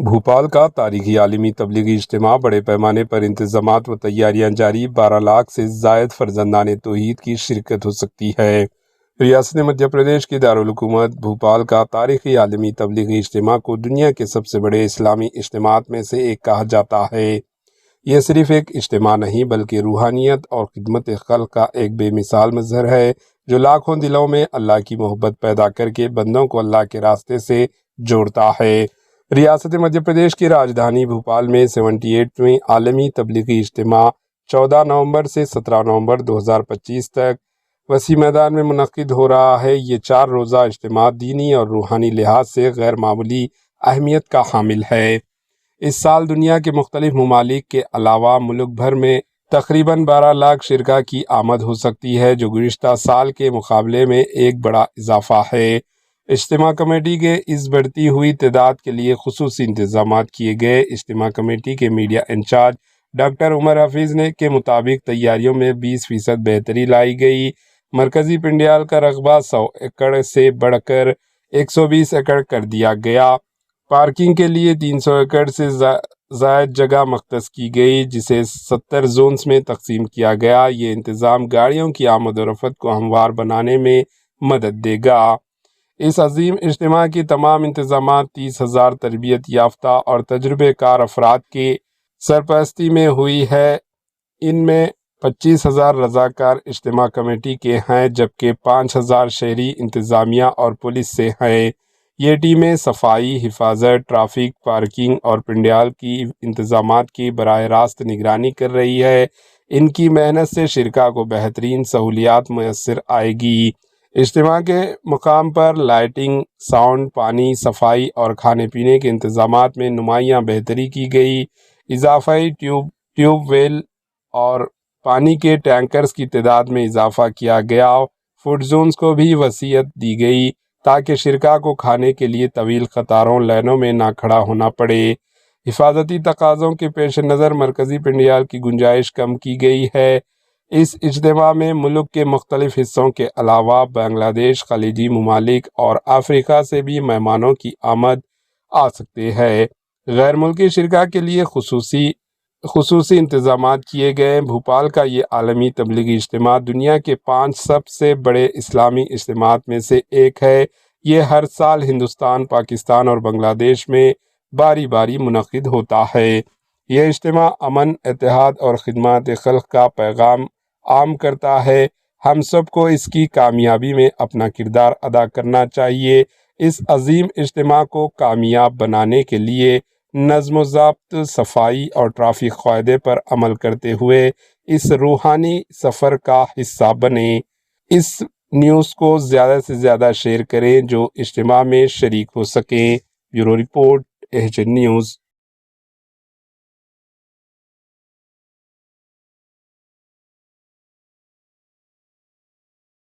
بھوپال کا تاریخی عالمی تبلیغی اجتماع بڑے پیمانے پر انتظامات و تیاریاں جاری 12 لاکھ سے زائد فرزندان توحید کی شرکت ہو سکتی ہے۔ ریاست مدھیہ پردیش کی دارالحکومت بھوپال کا تاریخی عالمی تبلیغی اجتماع کو دنیا کے سب سے بڑے اسلامی اجتماعات میں سے ایک کہا جاتا ہے۔ یہ صرف ایک اجتماع نہیں بلکہ روحانیت اور خدمت خلق کا ایک بے مثال مظہر ہے جو لاکھوں دلوں میں اللہ کی محبت پیدا کر کے بندوں کو اللہ کے راستے سے جوڑتا ہے۔ ریاست مدھیہ پردیش کی راجدھانی بھوپال میں 78ویں عالمی تبلیغی اجتماع 14 نومبر سے 17 نومبر 2025 تک وسیع میدان میں منعقد ہو رہا ہے۔ یہ 4 روزہ اجتماع دینی اور روحانی لحاظ سے غیر معمولی اہمیت کا حامل ہے۔ اس سال دنیا کے مختلف ممالک کے علاوہ ملک بھر میں تقریباً 12 لاکھ شرکاء کی آمد ہو سکتی ہے جو گزشتہ سال کے مقابلے میں ایک بڑا اضافہ ہے۔ اجتماع کمیٹی کے اس بڑھتی ہوئی تعداد کے لیے خصوصی انتظامات کیے گئے۔ اجتماع کمیٹی کے میڈیا انچارج ڈاکٹر عمر حفیظ کے مطابق تیاریوں میں 20% بہتری لائی گئی۔ مرکزی پنڈیال کا رقبہ 100 ایکڑ سے بڑھ کر 120 ایکڑ کر دیا گیا۔ پارکنگ کے لیے 300 ایکڑ سے زائد جگہ مختص کی گئی جسے 70 زونز میں تقسیم کیا گیا۔ یہ انتظام گاڑیوں کی آمد و رفت کو ہموار بنانے میں مدد دے گا۔ اس عظیم اجتماع کی تمام انتظامات 30,000 تربیت یافتہ اور تجربہ کار افراد کی سرپرستی میں ہوئی ہے۔ ان میں 25,000 رضاکار اجتماع کمیٹی کے ہیں جبکہ 5,000 شہری انتظامیہ اور پولیس سے ہیں۔ یہ ٹیمیں صفائی، حفاظت، ٹریفک، پارکنگ اور پنڈیال کی انتظامات کی براہ راست نگرانی کر رہی ہے۔ ان کی محنت سے شرکاء کو بہترین سہولیات میسر آئے گی۔ اجتماع کے مقام پر لائٹنگ، ساؤنڈ، پانی، صفائی اور کھانے پینے کے انتظامات میں نمایاں بہتری کی گئی۔ اضافی ٹیوب ویل اور پانی کے ٹینکرز کی تعداد میں اضافہ کیا گیا۔ فوڈ زونز کو بھی وسعت دی گئی تاکہ شرکاء کو کھانے کے لیے طویل قطاروں لائنوں میں نہ کھڑا ہونا پڑے۔ حفاظتی تقاضوں کے پیش نظر مرکزی پنڈیال کی گنجائش کم کی گئی ہے۔ اس اجتماع میں ملک کے مختلف حصوں کے علاوہ بنگلہ دیش، خلیجی ممالک اور افریقہ سے بھی مہمانوں کی آمد آ سکتے ہیں۔ غیر ملکی شرکاء کے لیے خصوصی انتظامات کیے گئے۔ بھوپال کا یہ عالمی تبلیغی اجتماع دنیا کے 5 سب سے بڑے اسلامی اجتماعات میں سے ایک ہے۔ یہ ہر سال ہندوستان، پاکستان اور بنگلہ دیش میں باری باری منعقد ہوتا ہے۔ یہ اجتماع امن، اتحاد اور خدمت خلق کا پیغام عام کرتا ہے۔ ہم سب کو اس کی کامیابی میں اپنا کردار ادا کرنا چاہیے۔ اس عظیم اجتماع کو کامیاب بنانے کے لیے نظم و ضبط، صفائی اور ٹریفک قاعدے پر عمل کرتے ہوئے اس روحانی سفر کا حصہ بنیں۔ اس نیوز کو زیادہ سے زیادہ شیئر کریں جو اجتماع میں شریک ہو سکیں۔ Bureau report, H N news.